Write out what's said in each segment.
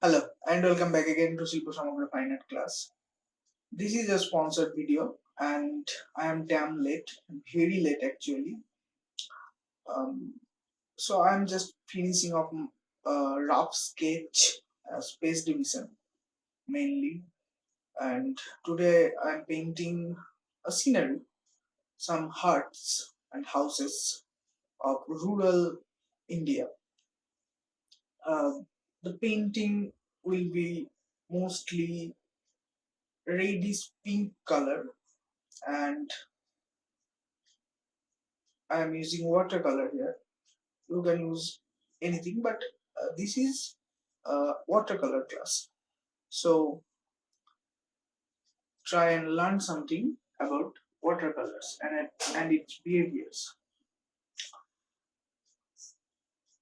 Hello and welcome back again to ShilpoSamagra Fine Art class. This is a sponsored video and I am damn late, very late actually. So I'm just finishing off a rough sketch, space division mainly, and today I'm painting a scenery, some huts and houses of rural India. Uh, the painting will be mostly reddish pink color and I am using watercolor here. You can use anything, but this is watercolor class. So try and learn something about watercolors and its behaviors.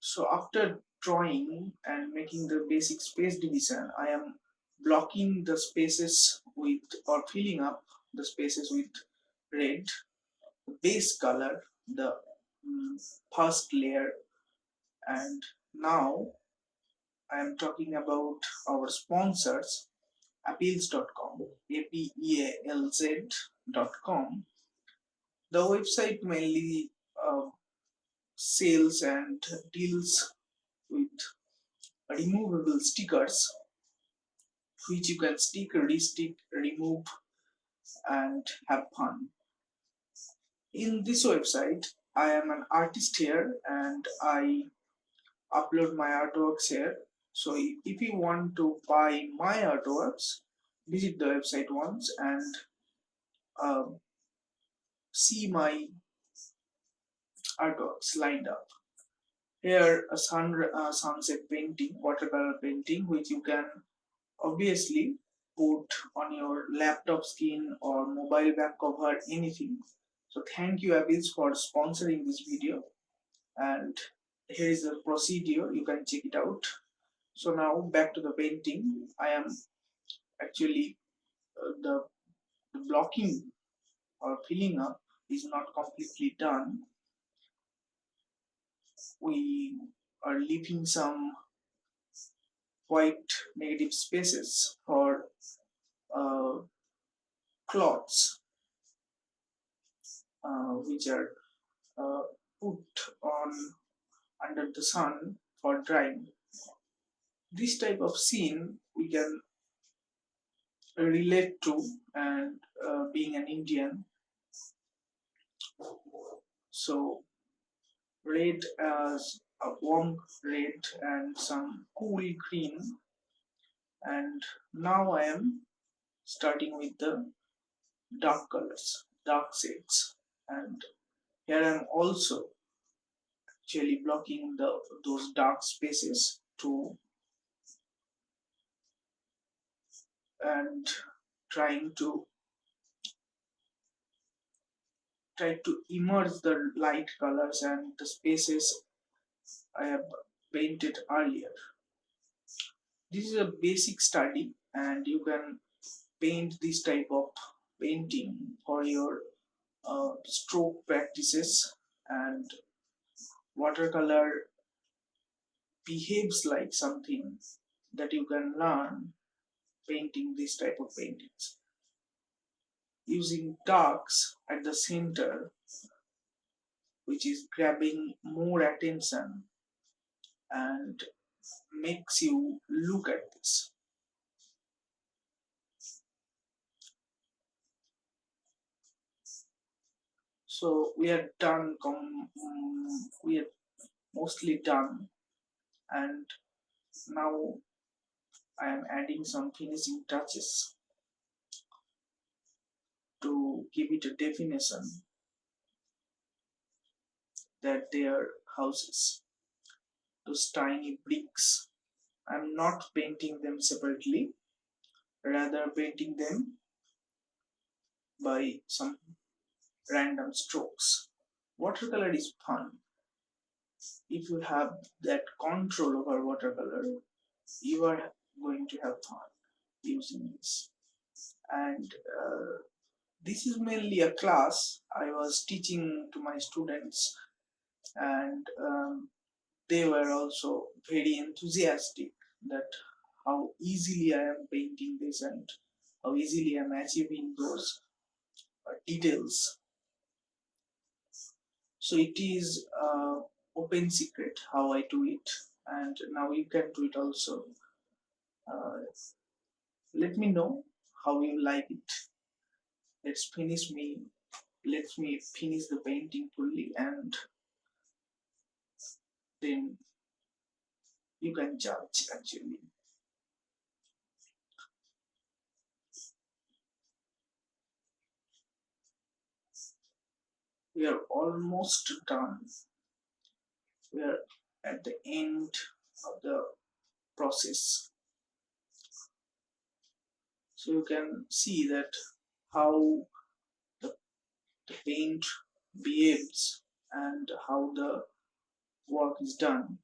So after drawing and making the basic space division, I am blocking the spaces with or filling up the spaces with red, base color, the first layer, and now I am talking about our sponsors, APEALZ.com, APEALZ.com. The website mainly sells and deals with removable stickers, which you can stick, restick, remove, and have fun. In this website, I am an artist here and I upload my artworks here. So if you want to buy my artworks, visit the website once and uh, see my artworks lined up. Here a sunset painting, watercolor painting, which you can obviously put on your laptop screen or mobile back cover, anything. So thank you APEALZ for sponsoring this video, and here is the procedure, you can check it out. So now back to the painting. I am actually the blocking or filling up is not completely done. We are leaving some white negative spaces for uh, cloths which are put on under the sun for drying. This type of scene we can relate to, and being an Indian, so red as a warm red and some cool green, and now I am starting with the dark colors, dark shades, and here I am also actually blocking those dark spaces to and trying to immerse the light colors and the spaces I have painted earlier. This is a basic study and you can paint this type of painting for your stroke practices, and watercolor behaves like something that you can learn painting this type of paintings. Using darks at the center, which is grabbing more attention and makes you look at this. So we are done, we are mostly done, and now I am adding some finishing touches to give it a definition that they are houses. Those tiny bricks, I'm not painting them separately, rather painting them by some random strokes. Watercolor is fun. If you have that control over watercolor, you are going to have fun using this. And this is mainly a class I was teaching to my students, and they were also very enthusiastic that how easily I am painting this and how easily I am achieving those details. So it is open secret how I do it, and now you can do it also. uh, Let me know how you like it. let's finish me Let me finish the painting fully, and then you can judge actually. We are almost done. We are at the end of the process. So you can see that how the, the paint behaves and how the work is done.